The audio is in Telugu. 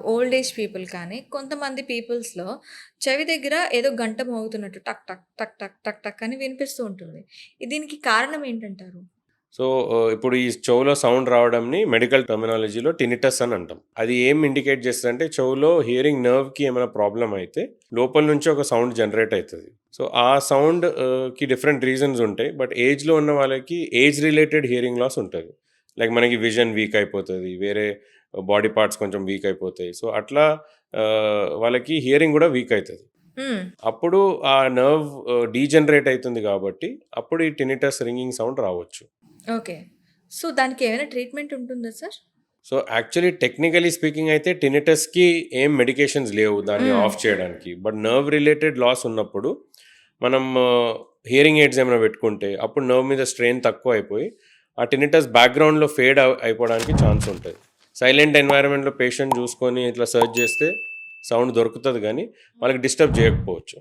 ఓల్డ్ ఏజ్ పీపుల్ కానీ, కొంతమంది పీపుల్స్‌లో చెవి దగ్గర ఏదో గంట మోగుతున్నట్టు టక్ టక్, టక్ టక్, టక్ టక్ అని వినిపిస్తూ ఉంటుంది. దీనికి కారణం ఏంటంటారు? సో, ఇప్పుడు ఈ చెవులో సౌండ్ రావడంని మెడికల్ టర్మినాలజీలో టినిటస్ అని అంటాం. అది ఏం ఇండికేట్ చేస్తదంటే చెవులో హియరింగ్ నర్వ్‌కి ఏమైనా ప్రాబ్లమ్ అయితే లోపల నుంచి ఒక సౌండ్ జనరేట్ అయితది. సో, ఆ సౌండ్ కి డిఫరెంట్ రీజన్స్ ఉంటాయి. బట్ ఏజ్‌లో ఉన్న వాళ్ళకి ఏజ్ రిలేటెడ్ హియరింగ్ లాస్ ఉంటది. లైక్ మనకి విజన్ వీక్ అయిపోతది. వేరే బాడీ పార్ట్స్ కొంచెం వీక్ అయిపోతాయి. సో, అట్లా వాళ్ళకి హియరింగ్ గూడా వీక్ అయితది. హ్మ్. అప్పుడు ఆ నర్వ్ డీజనరేట్ అయితుంది కాబట్టి అప్పుడు ఈ టినిటస్ రింగింగ్ సౌండ్ రావచ్చు. ఓకే. సో, దానికేమైనా ట్రీట్మెంట్ ఉంటుందా sir? So, actually technically speaking అయితే టినిటస్‌కి ఏం మెడికేషన్స్ లేవు దాన్ని హ్మ్. ఆఫ్ చేయడానికి. బట్ నర్వ్ రిలేటెడ్ లాస్ ఉన్నప్పుడు మనం హియరింగ్ ఎయిడ్స్ ఏమైనా పెట్టుకుంటే అప్పుడు నర్వ్ మీద స్ట్రెయిన్ తక్కువ అయిపోయి ఆ టినిటస్ బ్యాక్‌గ్రౌండ్‌లో ఫేడ్ అయిపోవడానికి ఛాన్స్ ఉంటది. సైలెంట్ ఎన్వైర్న్‌మెంట్‌లో పేషెంట్ చూసుకొని ఇట్లా సెర్చ్ చేస్తే సౌండ్ దొరుకుతది గానీ వాళ్ళకి డిస్టర్బ్ చేయకపోవచ్చు.